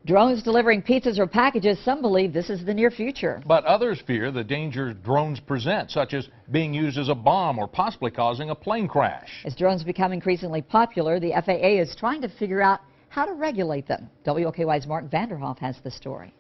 Drones delivering pizzas or packages, some believe this is the near future. But others fear the dangers drones present, such as being used as a bomb or possibly causing a plane crash. As drones become increasingly popular, the FAA is trying to figure out how to regulate them. WLKY's Mark Vanderhoff has the story.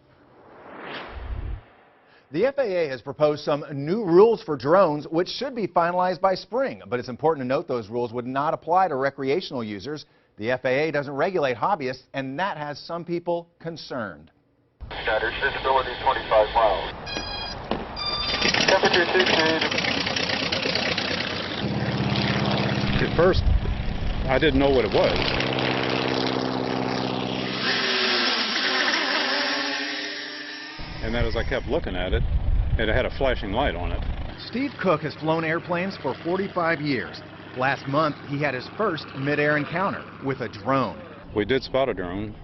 The FAA has proposed some new rules for drones, which should be finalized by spring. But it's important to note those rules would not apply to recreational users. The FAA doesn't regulate hobbyists, and that has some people concerned. Standard visibility 25 miles. Temperature 68. At first, I didn't know what it was. And then as I kept looking at it, it had a flashing light on it. Steve Cook has flown airplanes for 45 years. Last month, he had his first mid-air encounter with a drone. We did spot a drone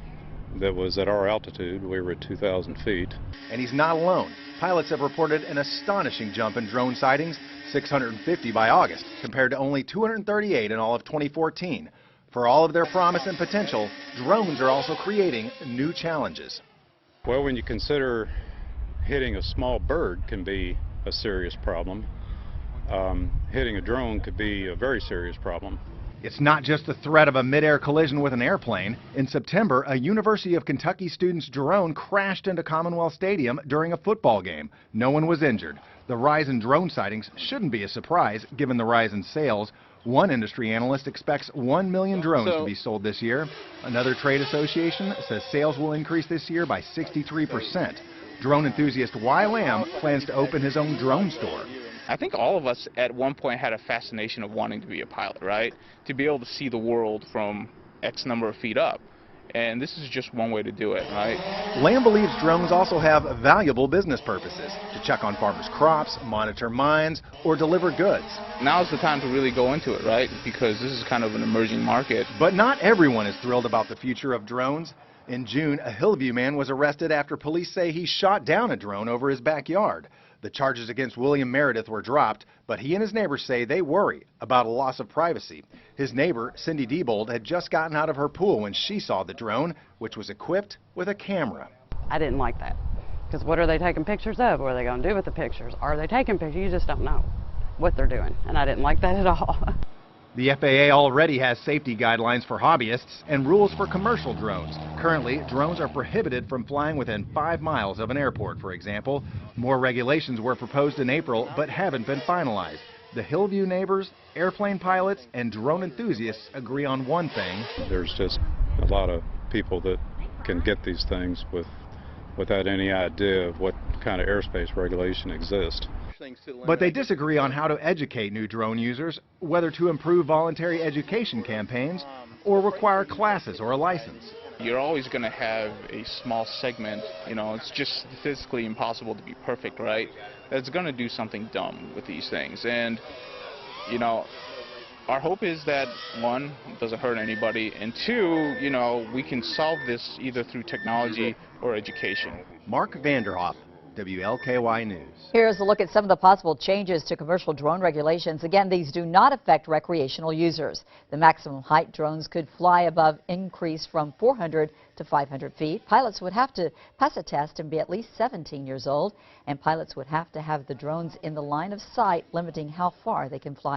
that was at our altitude. We were at 2,000 feet. And he's not alone. Pilots have reported an astonishing jump in drone sightings, 650 by August, compared to only 238 in all of 2014. For all of their promise and potential, drones are also creating new challenges. Well, when you consider hitting a small bird can be a serious problem, hitting a drone could be a very serious problem. It's not just the threat of a mid-air collision with an airplane. In September, a University of Kentucky student's drone crashed into Commonwealth Stadium during a football game. No one was injured. The rise in drone sightings shouldn't be a surprise given the rise in sales. One industry analyst expects 1 million drones to be sold this year. Another trade association says sales will increase this year by 63%. Drone enthusiast Y Lamb plans to open his own drone store. I think all of us at one point had a fascination of wanting to be a pilot, right? To be able to see the world from X number of feet up. And this is just one way to do it, right? Lamb believes drones also have valuable business purposes, to check on farmers' crops, monitor mines, or deliver goods. Now's the time to really go into it, right? Because this is kind of an emerging market. But not everyone is thrilled about the future of drones. In June, a Hillview man was arrested after police say he shot down a drone over his backyard. The charges against William Meredith were dropped, but he and his neighbors say they worry about a loss of privacy. His neighbor, Cindy Diebold, had just gotten out of her pool when she saw the drone, which was equipped with a camera. I didn't like that, because what are they taking pictures of? What are they going to do with the pictures? Are they taking pictures? You just don't know what they're doing, and I didn't like that at all. The FAA already has safety guidelines for hobbyists and rules for commercial drones. Currently, drones are prohibited from flying within 5 miles of an airport, for example. More regulations were proposed in April but haven't been finalized. The Hillview neighbors, airplane pilots, and drone enthusiasts agree on one thing. There's just a lot of people that can get these things without any idea of what kind of airspace regulation exists. But they disagree on how to educate new drone users, whether to improve voluntary education campaigns or require classes or a license. You're always going to have a small segment, you know, it's just physically impossible to be perfect, right? That's going to do something dumb with these things. And, you know, our hope is that, one, it doesn't hurt anybody, and two, you know, we can solve this either through technology or education. Mark Vanderhoff, WLKY News. Here's a look at some of the possible changes to commercial drone regulations. Again, these do not affect recreational users. The maximum height drones could fly above increase from 400 to 500 feet. Pilots would have to pass a test and be at least 17 years old, and pilots would have to have the drones in the line of sight, limiting how far they can fly.